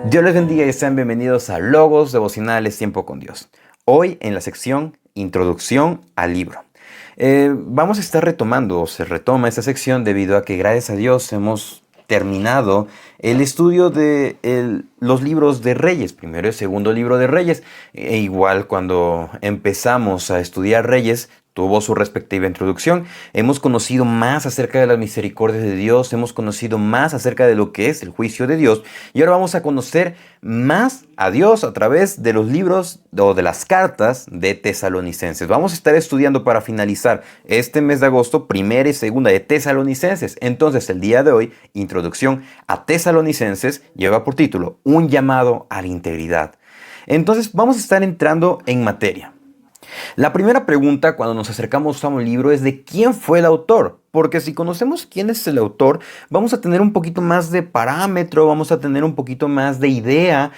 Dios les bendiga y sean bienvenidos a Logos Devocionales Tiempo con Dios. Hoy en la sección Introducción al libro. Vamos a estar retomando, o se retoma esta sección debido a que gracias a Dios hemos terminado el estudio de los libros de Reyes, primero y segundo libro de Reyes. Igual cuando empezamos a estudiar Reyes, tuvo su respectiva introducción. Hemos conocido más acerca de las misericordias de Dios, hemos conocido más acerca de lo que es el juicio de Dios y ahora vamos a conocer más a Dios a través de los libros o de las cartas de Tesalonicenses. Vamos a estar estudiando para finalizar este mes de agosto, primera y segunda de Tesalonicenses. Entonces, el día de hoy, introducción a Tesalonicenses, lleva por título Un llamado a la integridad. Entonces, vamos a estar entrando en materia. La primera pregunta cuando nos acercamos a un libro es de quién fue el autor, porque si conocemos quién es el autor, vamos a tener un poquito más de parámetro, vamos a tener un poquito más de idea,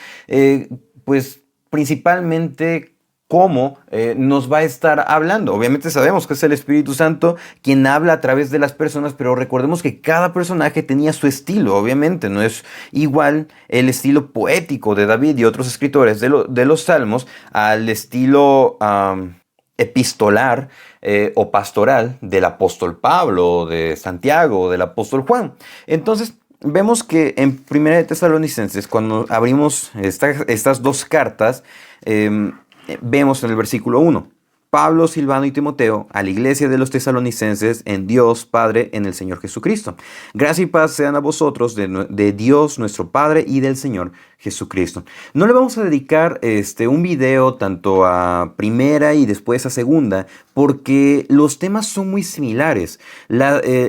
pues principalmente cómo nos va a estar hablando. Obviamente sabemos que es el Espíritu Santo quien habla a través de las personas, pero recordemos que cada personaje tenía su estilo. Obviamente no es igual el estilo poético de David y otros escritores de los Salmos al estilo epistolar o pastoral del apóstol Pablo, de Santiago, del apóstol Juan. Entonces, vemos que en Primera de Tesalonicenses, cuando abrimos estas dos cartas, vemos en el versículo 1. Pablo, Silvano y Timoteo, a la iglesia de los tesalonicenses, en Dios Padre, en el Señor Jesucristo. Gracia y paz sean a vosotros de Dios nuestro Padre y del Señor Jesucristo. No le vamos a dedicar un video tanto a primera y después a segunda, porque los temas son muy similares.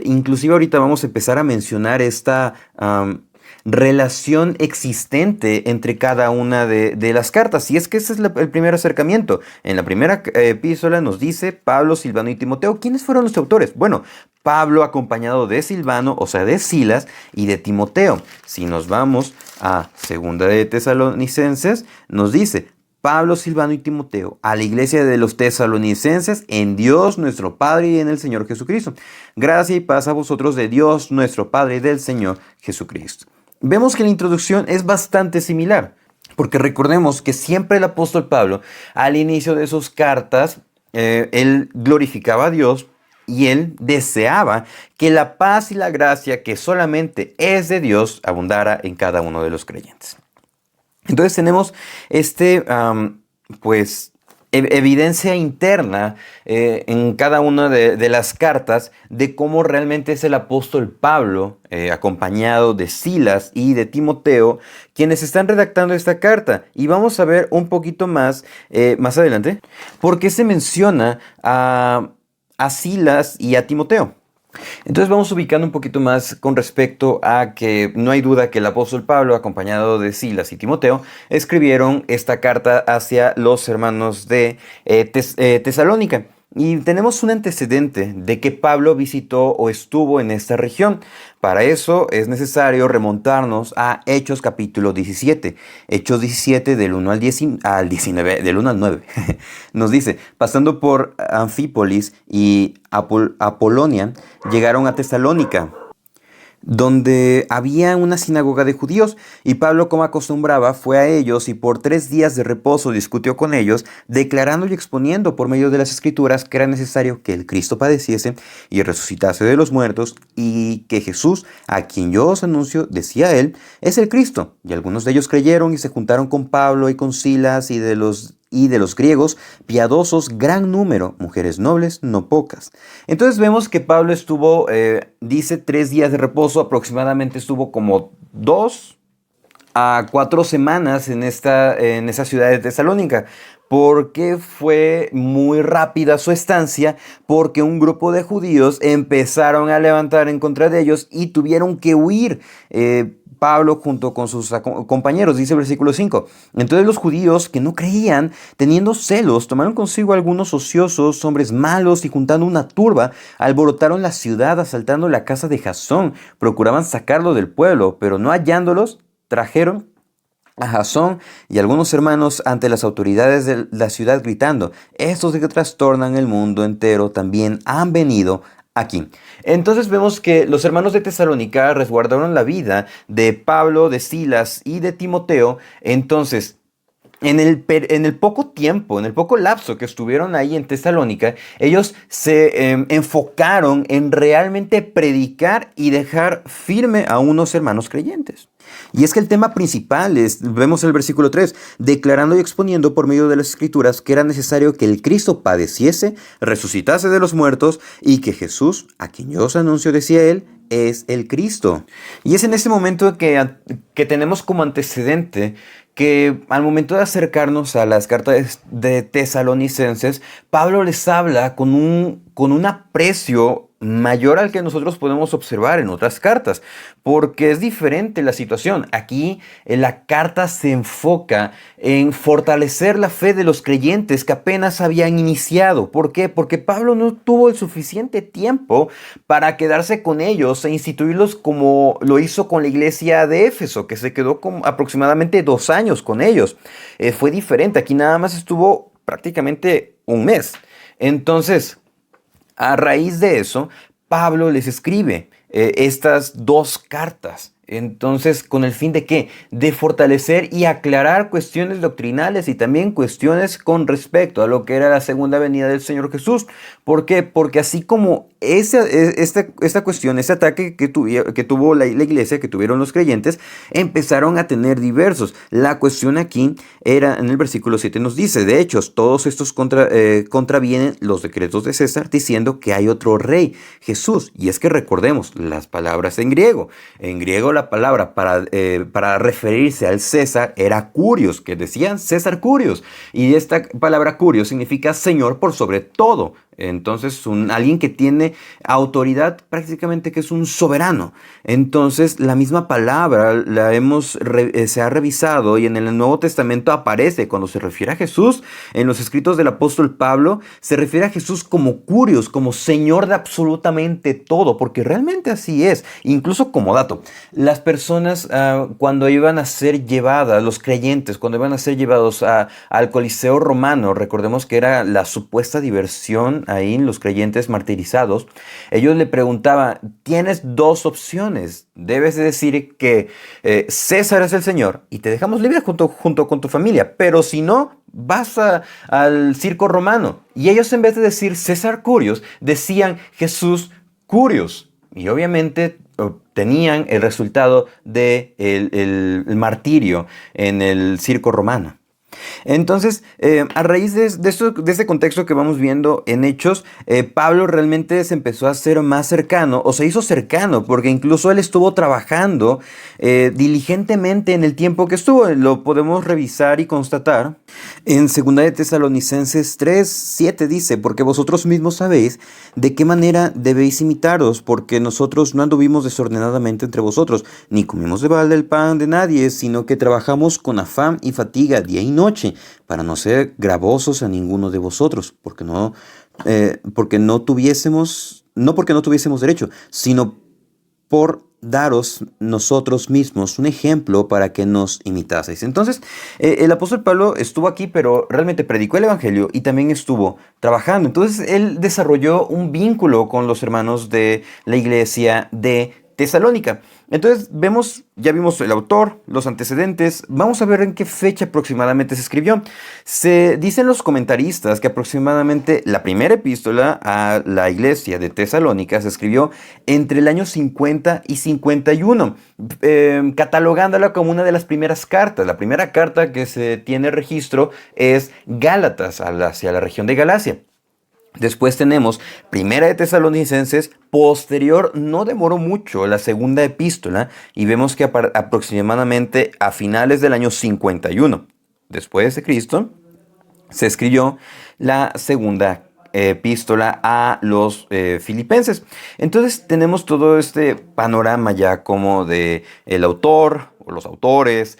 Inclusive ahorita vamos a empezar a mencionar esta relación existente entre cada una de las cartas. Y es que ese es el primer acercamiento. En la primera epístola nos dice Pablo, Silvano y Timoteo. ¿Quiénes fueron los autores? Bueno, Pablo acompañado de Silvano, o sea, de Silas y de Timoteo. Si nos vamos a segunda de Tesalonicenses, nos dice Pablo, Silvano y Timoteo, a la iglesia de los tesalonicenses, en Dios nuestro Padre y en el Señor Jesucristo. Gracia y paz a vosotros de Dios nuestro Padre y del Señor Jesucristo. Vemos que la introducción es bastante similar, porque recordemos que siempre el apóstol Pablo, al inicio de sus cartas, él glorificaba a Dios y él deseaba que la paz y la gracia que solamente es de Dios abundara en cada uno de los creyentes. Entonces tenemos pues evidencia interna en cada una de las cartas de cómo realmente es el apóstol Pablo, acompañado de Silas y de Timoteo, quienes están redactando esta carta. Y vamos a ver un poquito más, más adelante, por qué se menciona a Silas y a Timoteo. Entonces vamos ubicando un poquito más con respecto a que no hay duda que el apóstol Pablo, acompañado de Silas y Timoteo, escribieron esta carta hacia los hermanos de Tesalónica. Y tenemos un antecedente de que Pablo visitó o estuvo en esta región. Para eso es necesario remontarnos a Hechos capítulo 17. Hechos 17 del 1 al 19, del 1 al 9. Nos dice, pasando por Anfípolis y Apolonia, llegaron a Tesalónica, donde había una sinagoga de judíos, y Pablo, como acostumbraba, fue a ellos y por 3 días de reposo discutió con ellos, declarando y exponiendo por medio de las escrituras que era necesario que el Cristo padeciese y resucitase de los muertos, y que Jesús, a quien yo os anuncio, decía él, es el Cristo. Y algunos de ellos creyeron y se juntaron con Pablo y con Silas y de los griegos, piadosos, gran número, mujeres nobles, no pocas. Entonces vemos que Pablo estuvo, dice 3 días de reposo, aproximadamente estuvo como 2 a 4 semanas en esa ciudad de Tesalónica. Porque fue muy rápida su estancia, porque un grupo de judíos empezaron a levantar en contra de ellos y tuvieron que huir. Pablo junto con sus compañeros, dice el versículo 5. Entonces los judíos que no creían, teniendo celos, tomaron consigo algunos ociosos, hombres malos, y juntando una turba, alborotaron la ciudad, asaltando la casa de Jasón. Procuraban sacarlo del pueblo, pero no hallándolos, trajeron a Jasón y algunos hermanos ante las autoridades de la ciudad gritando, estos que trastornan el mundo entero también han venido aquí. Entonces vemos que los hermanos de Tesalónica resguardaron la vida de Pablo, de Silas y de Timoteo. Entonces, en el poco tiempo, en el poco lapso que estuvieron ahí en Tesalónica, ellos se enfocaron en realmente predicar y dejar firme a unos hermanos creyentes. Y es que el tema principal es, vemos el versículo 3, declarando y exponiendo por medio de las Escrituras que era necesario que el Cristo padeciese, resucitase de los muertos y que Jesús, a quien yo os anuncio, decía él, es el Cristo. Y es en ese momento que tenemos como antecedente que al momento de acercarnos a las cartas de Tesalonicenses, Pablo les habla con un aprecio mayor al que nosotros podemos observar en otras cartas, porque es diferente la situación. Aquí la carta se enfoca en fortalecer la fe de los creyentes que apenas habían iniciado. ¿Por qué? Porque Pablo no tuvo el suficiente tiempo para quedarse con ellos e instituirlos como lo hizo con la iglesia de Éfeso, que se quedó con aproximadamente 2 años con ellos. Fue diferente, aquí nada más estuvo prácticamente un mes. Entonces, a raíz de eso, Pablo les escribe estas 2 cartas. Entonces, ¿con el fin de qué? De fortalecer y aclarar cuestiones doctrinales y también cuestiones con respecto a lo que era la segunda venida del Señor Jesús. ¿Por qué? Porque así como esta cuestión, ese ataque que tuvo la iglesia, que tuvieron los creyentes, empezaron a tener diversos. La cuestión aquí era, en el versículo 7 nos dice, de hecho, todos estos contravienen los decretos de César, diciendo que hay otro rey, Jesús. Y es que recordemos las palabras en griego. En griego la palabra para referirse al César era Curios, que decían César Curios. Y esta palabra Curios significa Señor por sobre todo. Entonces, alguien que tiene autoridad, prácticamente que es un soberano. Entonces, la misma palabra se ha revisado y en el Nuevo Testamento aparece cuando se refiere a Jesús. En los escritos del apóstol Pablo, se refiere a Jesús como Curios, como Señor de absolutamente todo, porque realmente así es. Incluso como dato, las personas cuando iban a ser llevadas, los creyentes, cuando iban a ser llevados al Coliseo romano, recordemos que era la supuesta diversión ahí, los creyentes martirizados, ellos le preguntaban, tienes 2 opciones, debes de decir que César es el Señor y te dejamos libre junto con tu familia, pero si no, vas al circo romano. Y ellos, en vez de decir César Curios, decían Jesús Curios. Y obviamente obtenían el resultado del el martirio en el circo romano. Entonces, a raíz de este contexto que vamos viendo en Hechos, Pablo realmente se empezó a hacer más cercano, o se hizo cercano, porque incluso él estuvo trabajando diligentemente en el tiempo que estuvo. Lo podemos revisar y constatar. En 2 de Tesalonicenses 3:7 dice, porque vosotros mismos sabéis de qué manera debéis imitaros, porque nosotros no anduvimos desordenadamente entre vosotros, ni comimos de balde el pan de nadie, sino que trabajamos con afán y fatiga día y noche, para no ser gravosos a ninguno de vosotros, porque no tuviésemos derecho, sino por daros nosotros mismos un ejemplo para que nos imitaseis. Entonces, el apóstol Pablo estuvo aquí, pero realmente predicó el evangelio y también estuvo trabajando. Entonces, él desarrolló un vínculo con los hermanos de la iglesia de Tesalónica. Entonces ya vimos el autor, los antecedentes. Vamos a ver en qué fecha aproximadamente se escribió. Se dicen los comentaristas que aproximadamente la primera epístola a la iglesia de Tesalónica se escribió entre el año 50 y 51, catalogándola como una de las primeras cartas. La primera carta que se tiene registro es Gálatas, hacia la región de Galacia. Después tenemos Primera de Tesalonicenses, posterior, no demoró mucho, la segunda epístola, y vemos que aproximadamente a finales del año 51 después de Cristo, se escribió la segunda epístola a los filipenses. Entonces tenemos todo este panorama ya como de el autor, o los autores,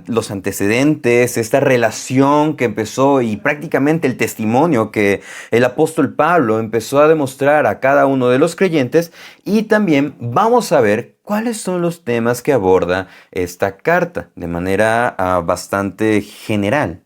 los antecedentes, esta relación que empezó y prácticamente el testimonio que el apóstol Pablo empezó a demostrar a cada uno de los creyentes, y también vamos a ver cuáles son los temas que aborda esta carta de manera bastante general.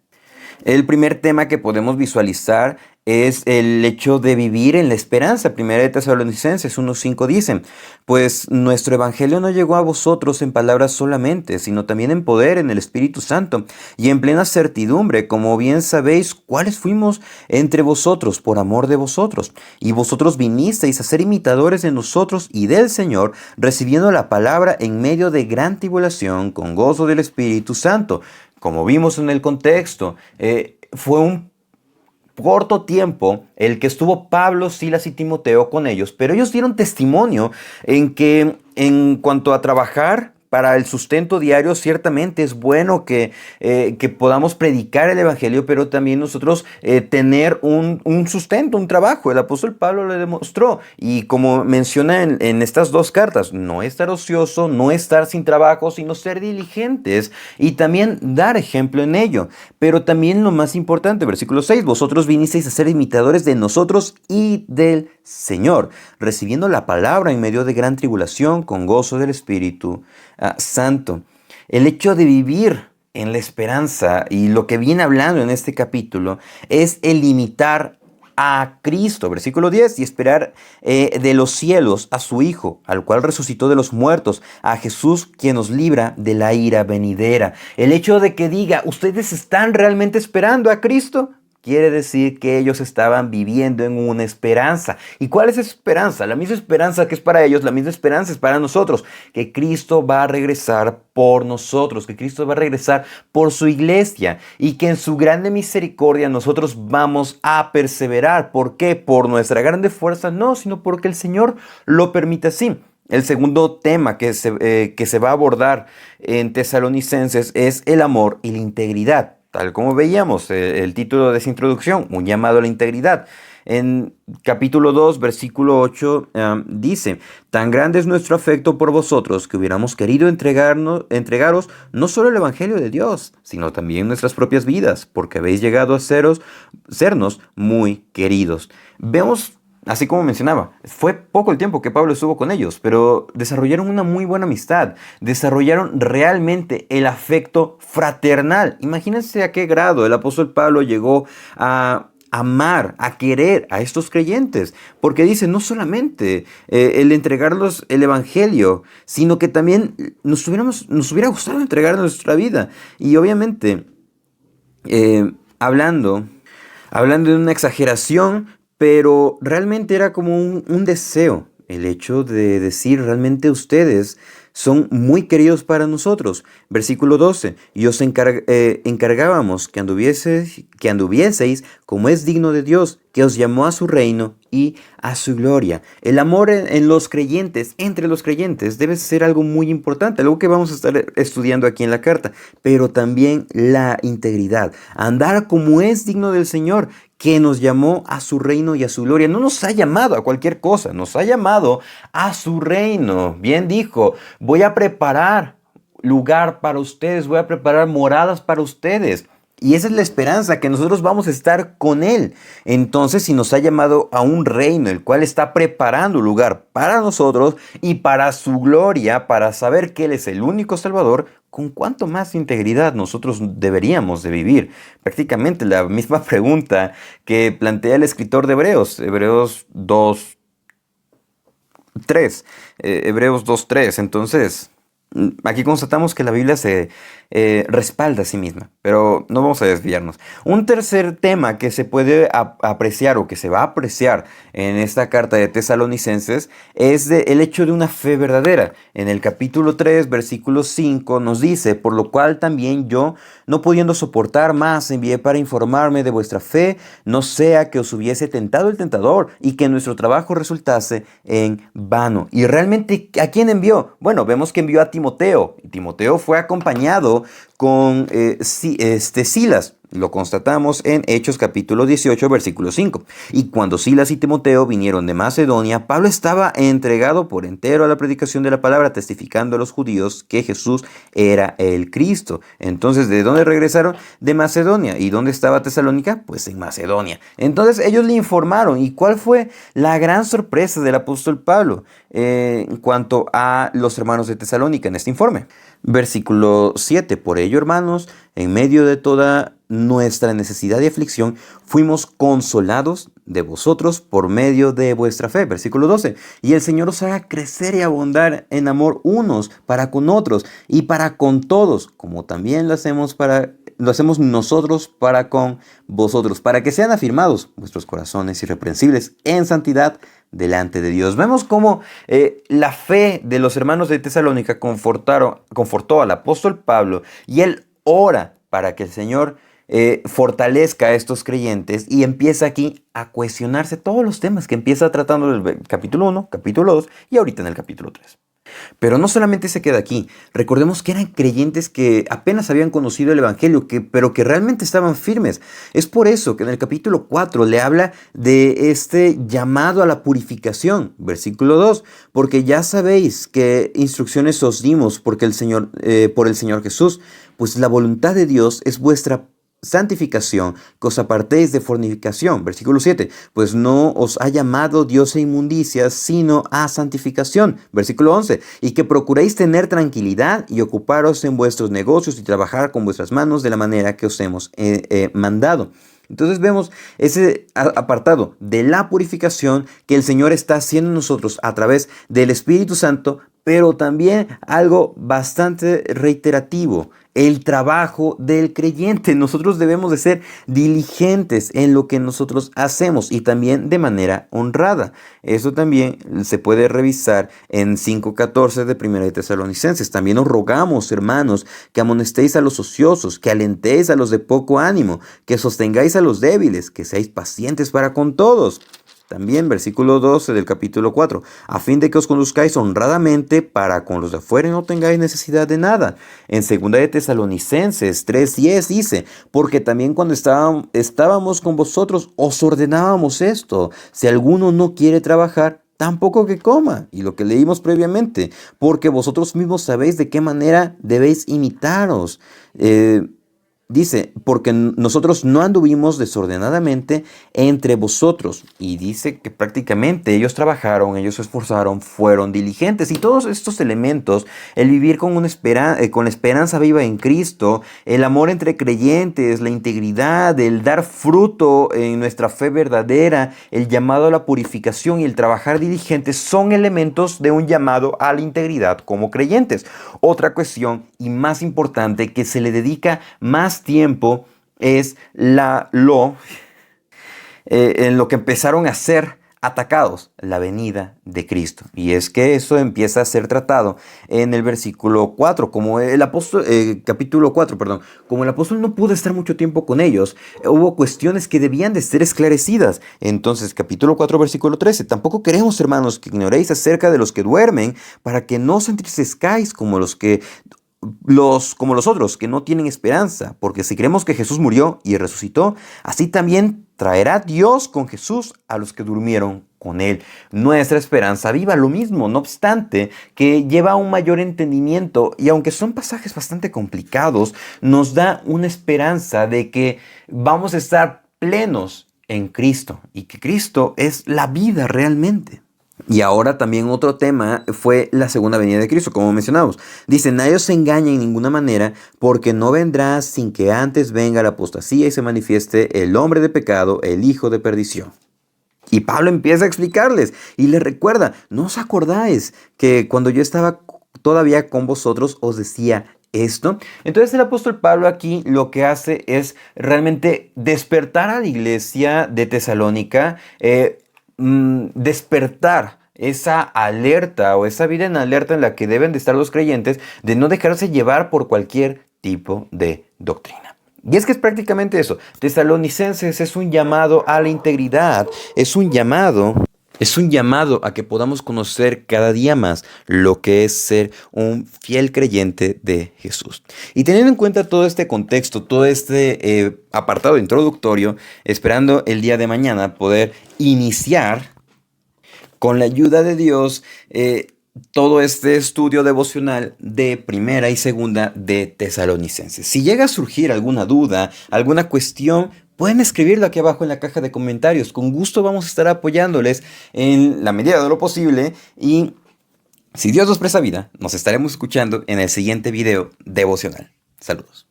El primer tema que podemos visualizar es el hecho de vivir en la esperanza. Primera de Tesalonicenses 1:5 dice, pues nuestro evangelio no llegó a vosotros en palabras solamente, sino también en poder, en el Espíritu Santo y en plena certidumbre, como bien sabéis cuáles fuimos entre vosotros por amor de vosotros. Y vosotros vinisteis a ser imitadores de nosotros y del Señor, recibiendo la palabra en medio de gran tribulación, con gozo del Espíritu Santo. Como vimos en el contexto, fue un corto tiempo el que estuvo Pablo, Silas y Timoteo con ellos, pero ellos dieron testimonio en que en cuanto a trabajar para el sustento diario, ciertamente es bueno que podamos predicar el Evangelio, pero también nosotros tener un sustento, un trabajo. El apóstol Pablo lo demostró y como menciona en estas dos cartas, no estar ocioso, no estar sin trabajo, sino ser diligentes y también dar ejemplo en ello. Pero también lo más importante, versículo 6, vosotros vinisteis a ser imitadores de nosotros y del Señor, recibiendo la palabra en medio de gran tribulación, con gozo del Espíritu Santo. El hecho de vivir en la esperanza y lo que viene hablando en este capítulo es el imitar a Cristo, versículo 10, y esperar de los cielos a su Hijo, al cual resucitó de los muertos, a Jesús quien nos libra de la ira venidera. El hecho de que diga, ¿ustedes están realmente esperando a Cristo? Quiere decir que ellos estaban viviendo en una esperanza. ¿Y cuál es esa esperanza? La misma esperanza que es para ellos, la misma esperanza es para nosotros. Que Cristo va a regresar por nosotros, que Cristo va a regresar por su iglesia y que en su grande misericordia nosotros vamos a perseverar. ¿Por qué? ¿Por nuestra grande fuerza? No, sino porque el Señor lo permite así. El segundo tema que se va a abordar en Tesalonicenses es el amor y la integridad. Tal como veíamos, el título de esa introducción, un llamado a la integridad. En capítulo 2, versículo 8, dice, tan grande es nuestro afecto por vosotros que hubiéramos querido entregaros no solo el Evangelio de Dios, sino también nuestras propias vidas, porque habéis llegado a sernos muy queridos. Vemos. Así como mencionaba, fue poco el tiempo que Pablo estuvo con ellos, pero desarrollaron una muy buena amistad, desarrollaron realmente el afecto fraternal. Imagínense a qué grado el apóstol Pablo llegó a amar, a querer a estos creyentes, porque dice, no solamente el entregarlos el Evangelio, sino que también nos hubiera gustado entregar nuestra vida. Y obviamente, hablando de una exageración, pero realmente era como un deseo, el hecho de decir realmente ustedes son muy queridos para nosotros. Versículo 12, y os encargábamos que anduvieseis como es digno de Dios, que os llamó a su reino y a su gloria. El amor en los creyentes, entre los creyentes, debe ser algo muy importante, algo que vamos a estar estudiando aquí en la carta, pero también la integridad, andar como es digno del Señor, que nos llamó a su reino y a su gloria. No nos ha llamado a cualquier cosa, nos ha llamado a su reino. Bien dijo, voy a preparar lugar para ustedes, voy a preparar moradas para ustedes. Y esa es la esperanza, que nosotros vamos a estar con Él. Entonces, si nos ha llamado a un reino, el cual está preparando lugar para nosotros y para su gloria, para saber que Él es el único Salvador, ¿con cuánto más integridad nosotros deberíamos de vivir? Prácticamente la misma pregunta que plantea el escritor de Hebreos, Hebreos 2:3. Hebreos 2:3. Entonces, aquí constatamos que la Biblia se respalda a sí misma, pero no vamos a desviarnos. Un tercer tema que se puede apreciar o que se va a apreciar en esta carta de Tesalonicenses es el hecho de una fe verdadera. En el capítulo 3, versículo 5 nos dice, por lo cual también yo, no pudiendo soportar más, envié para informarme de vuestra fe, no sea que os hubiese tentado el tentador y que nuestro trabajo resultase en vano. Y realmente, ¿a quién envió? Bueno, vemos que envió a Timoteo. Y Timoteo fue acompañado con Silas. Lo constatamos en Hechos capítulo 18, versículo 5. Y cuando Silas y Timoteo vinieron de Macedonia, Pablo estaba entregado por entero a la predicación de la palabra, testificando a los judíos que Jesús era el Cristo. Entonces, ¿de dónde regresaron? De Macedonia. ¿Y dónde estaba Tesalónica? Pues en Macedonia. Entonces, ellos le informaron. ¿Y cuál fue la gran sorpresa del apóstol Pablo en cuanto a los hermanos de Tesalónica en este informe? Versículo 7. Por ello, hermanos, en medio de toda nuestra necesidad y aflicción, fuimos consolados de vosotros por medio de vuestra fe. Versículo 12. Y el Señor os haga crecer y abundar en amor unos para con otros y para con todos, como también lo hacemos nosotros para con vosotros, para que sean afirmados vuestros corazones irreprensibles en santidad delante de Dios. Vemos cómo la fe de los hermanos de Tesalónica confortó al apóstol Pablo, y él ora para que el Señor fortalezca a estos creyentes, y empieza aquí a cuestionarse todos los temas que empieza tratando en el capítulo 1, capítulo 2 y ahorita en el capítulo 3. Pero no solamente se queda aquí. Recordemos que eran creyentes que apenas habían conocido el Evangelio, pero que realmente estaban firmes. Es por eso que en el capítulo 4 le habla de este llamado a la purificación. Versículo 2. Porque ya sabéis qué instrucciones os dimos por el Señor Jesús, pues la voluntad de Dios es vuestra santificación, que os apartéis de fornicación. Versículo 7. Pues no os ha llamado Dios a inmundicias, sino a santificación. Versículo 11. Y que procuréis tener tranquilidad y ocuparos en vuestros negocios y trabajar con vuestras manos de la manera que os hemos mandado. Entonces vemos ese apartado de la purificación que el Señor está haciendo en nosotros a través del Espíritu Santo, pero también algo bastante reiterativo: el trabajo del creyente. Nosotros debemos de ser diligentes en lo que nosotros hacemos, y también de manera honrada. Eso también se puede revisar en 5:14 de 1 de Tesalonicenses. También os rogamos, hermanos, que amonestéis a los ociosos, que alentéis a los de poco ánimo, que sostengáis a los débiles, que seáis pacientes para con todos. También versículo 12 del capítulo 4, a fin de que os conduzcáis honradamente para con los de afuera y no tengáis necesidad de nada. En 2 de Tesalonicenses 3:10 dice, porque también cuando estábamos con vosotros os ordenábamos esto: si alguno no quiere trabajar, tampoco que coma. Y lo que leímos previamente, porque vosotros mismos sabéis de qué manera debéis imitaros. Dice, porque nosotros no anduvimos desordenadamente entre vosotros. Y dice que prácticamente ellos trabajaron, ellos se esforzaron, fueron diligentes. Y todos estos elementos, el vivir con la esperanza viva en Cristo, el amor entre creyentes, la integridad, el dar fruto en nuestra fe verdadera, el llamado a la purificación y el trabajar diligentes, son elementos de un llamado a la integridad como creyentes. Otra cuestión, y más importante, que se le dedica más tiempo, es en lo que empezaron a ser atacados: la venida de Cristo. Y es que eso empieza a ser tratado en el versículo 4, como el apóstol, capítulo 4, perdón. Como el apóstol no pudo estar mucho tiempo con ellos, hubo cuestiones que debían de ser esclarecidas. Entonces, capítulo 4, versículo 13, tampoco queremos, hermanos, que ignoréis acerca de los que duermen, para que no os entristezcáis como los otros que no tienen esperanza, porque si creemos que Jesús murió y resucitó, así también traerá Dios con Jesús a los que durmieron con él. Nuestra esperanza viva lo mismo, no obstante, que lleva a un mayor entendimiento, y aunque son pasajes bastante complicados, nos da una esperanza de que vamos a estar plenos en Cristo, y que Cristo es la vida realmente. Y ahora también otro tema fue la segunda venida de Cristo, como mencionamos. Dice, nadie os engañe en ninguna manera, porque no vendrá sin que antes venga la apostasía y se manifieste el hombre de pecado, el hijo de perdición. Y Pablo empieza a explicarles y les recuerda, ¿no os acordáis que cuando yo estaba todavía con vosotros os decía esto? Entonces el apóstol Pablo aquí lo que hace es realmente despertar a la iglesia de Tesalónica, despertar esa alerta o esa vida en alerta en la que deben de estar los creyentes, de no dejarse llevar por cualquier tipo de doctrina. Y es que es prácticamente eso. Tesalonicenses es un llamado a la integridad, es un llamado a que podamos conocer cada día más lo que es ser un fiel creyente de Jesús. Y teniendo en cuenta todo este contexto, todo este apartado introductorio, esperando el día de mañana poder iniciar con la ayuda de Dios todo este estudio devocional de primera y segunda de Tesalonicenses. Si llega a surgir alguna duda, alguna cuestión, pueden escribirlo aquí abajo en la caja de comentarios. Con gusto vamos a estar apoyándoles en la medida de lo posible. Y si Dios nos presta vida, nos estaremos escuchando en el siguiente video devocional. Saludos.